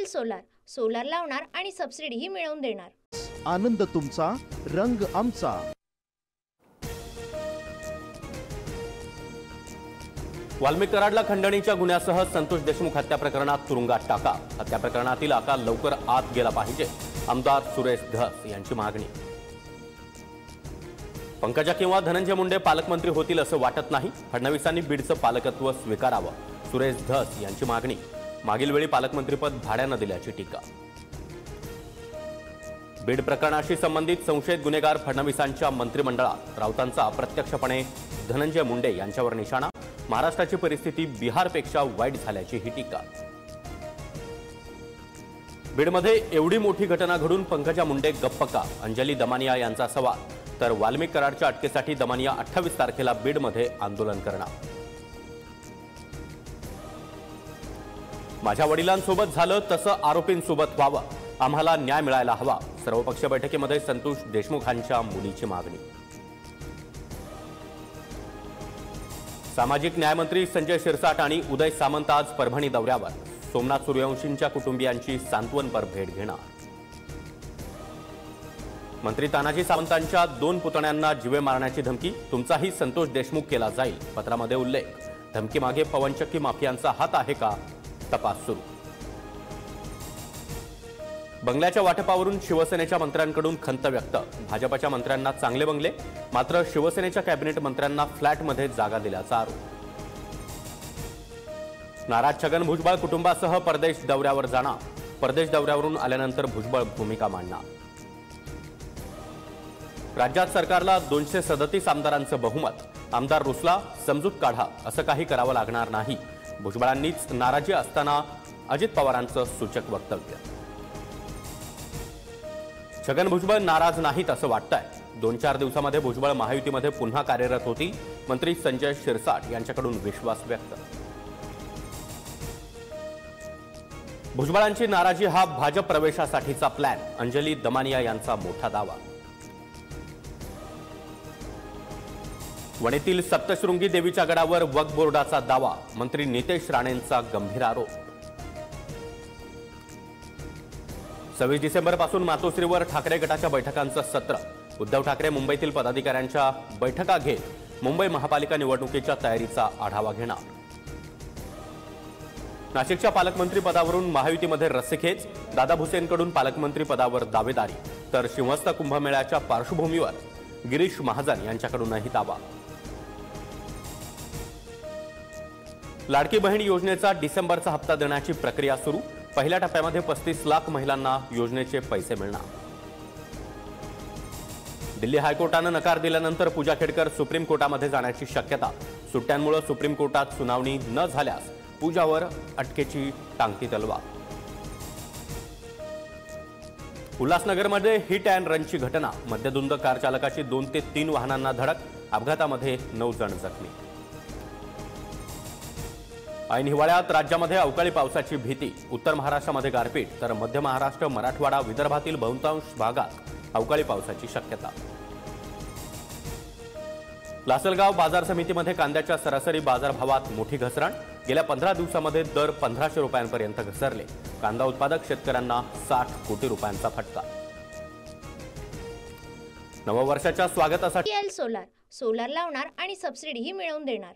Solar, solar लावणार आणि सबसिडीही मिळवून देणार। आनंद तुमचा, रंग आमचा। वाल्मिक कराडला खंडणीच्या गुन्ह्यासह संतोष देशमुख हत्या प्रकरणात तुरुंगात टाका। हत्या प्रकरणातील आका लवकर आत गेला पाहिजे, आमदार सुरेश धस यांची मागणी। पंकजा किंवा धनंजय मुंडे पालकमंत्री होतील असं वाटत नाही, फडणवीसांनी बीडचं पालकत्व स्वीकारावं, सुरेश धस यांची मागणी। मागील वेळी पालकमंत्रीपद भाड्यानं दिल्याची टीका। बीड प्रकरणाशी संबंधित संशयित गुन्हेगार फडणवीसांच्या मंत्रिमंडळात, राऊतांचा अप्रत्यक्षपणे धनंजय मुंडे यांच्यावर निशाणा। महाराष्ट्राची परिस्थिती बिहारपेक्षा वाईट झाल्याची ही टीका। बीडमध्ये एवढी मोठी घटना घडून पंकजा मुंडे गप्प का, अंजली दमानिया यांचा सवाल। तर वाल्मिक कराडच्या अटकेसाठी दमानिया 28 तारखेला बीडमध्ये आंदोलन करणार। माझ्या वडिलांसोबत झालं तसं आरोपींसोबत व्हावं, आम्हाला न्याय मिळायला हवा, सर्वपक्षीय बैठकीमध्ये संतोष देशमुखांच्या मुलीची मागणी। सामाजिक न्यायमंत्री संजय शिरसाट आणि उदय सामंत आज परभणी दौऱ्यावर, सोमनाथ सूर्यवंशींच्या कुटुंबियांची सांत्वनपर भेट घेणार। मंत्री तानाजी सावंतांच्या 2 पुतण्यांना जीवे मारण्याची धमकी, तुमचाही संतोष देशमुख केला जाईल, पत्रामध्ये उल्लेख। धमकीमागे पवनचक्की माफियांचा हात आहे का, तपास सुरू। बंगल्याच्या वाटपावरून शिवसेनेच्या मंत्र्यांकडून खंत व्यक्त, भाजपच्या मंत्र्यांना चांगले बंगले, मात्र शिवसेनेच्या कॅबिनेट मंत्र्यांना फ्लॅटमध्ये जागा दिल्याचा आरोप। नाराज छगन भुजबळ कुटुंबासह परदेश दौऱ्यावर जाणार, परदेश दौऱ्यावरून आल्यानंतर भुजबळ भूमिका मांडणार। राज्यात सरकारला 237 आमदारांचं बहुमत, आमदार रुसला, समजूत काढा, असं काही करावं लागणार नाही, भुजबळांनीच नाराजी असताना अजित पवारांचं सूचक वक्तव्य। छगन भुजबळ नाराज नाहीत असं वाटतंय, 2-4 दिवसामध्ये भुजबळ महायुतीमध्ये पुन्हा कार्यरत होती, मंत्री संजय शिरसाट यांच्याकडून विश्वास व्यक्त। भुजबळांची नाराजी हा भाजप प्रवेशासाठीचा प्लॅन, अंजली दमानिया यांचा मोठा दावा। वणीतील सप्तशृंगी देवीच्या गडावर वक्फ बोर्डाचा दावा, मंत्री नितेश राणेंचा गंभीर आरोप। 26 डिसेंबरपासून मातोश्रीवर ठाकरे गटाच्या बैठकांचं सत्र, उद्धव ठाकरे मुंबईतील पदाधिकाऱ्यांच्या बैठका घेत मुंबई महापालिका निवडणुकीच्या तयारीचा आढावा घेणार। नाशिकच्या पालकमंत्री पदावरून महायुतीमध्ये रस्सीखेच, दादा भुसेंकडून पालकमंत्री पदावर दावेदारी, तर सिंहस्थ कुंभमेळ्याच्या पार्श्वभूमीवर गिरीश महाजन यांच्याकडूनही दावा। लाडकी बहीण योजनेचा डिसेंबरचा हप्ता देण्याची प्रक्रिया सुरू, पहिल्या टप्प्यामध्ये 35 लाख महिलांना योजनेचे पैसे मिळणार। दिल्ली हायकोर्टानं नकार दिल्यानंतर पूजा खेडकर सुप्रीम कोर्टामध्ये जाण्याची शक्यता, सुट्ट्यांमुळे सुप्रीम कोर्टात सुनावणी न झाल्यास पूजावर अटकेची टांगती तलवार। उल्हासनगरमध्ये हिट अँड रनची घटना, मद्यधुंद कार चालकाची 2 ते 3 वाहनांना धडक, अपघातामध्ये 9 जण जखमी। ऐन हिवाळ्यात राज्यामध्ये अवकाळी पावसाची भीती, उत्तर महाराष्ट्रामध्ये गारपीट, तर मध्य महाराष्ट्र, मराठवाडा, विदर्भातील बहुतांश भागात अवकाळी पावसाची शक्यता। लासलगाव बाजार समितीमध्ये कांद्याच्या सरासरी बाजारभावात मोठी घसरण, गेल्या 15 दिवसांमध्ये दर 1500 रुपयांपर्यंत घसरले, कांदा उत्पादक शेतकऱ्यांना 60 कोटी रुपयांचा फटका। नववर्षाच्या स्वागतासाठी सोलार, सोलार लावणार आणि सबसिडीही मिळवून देणार।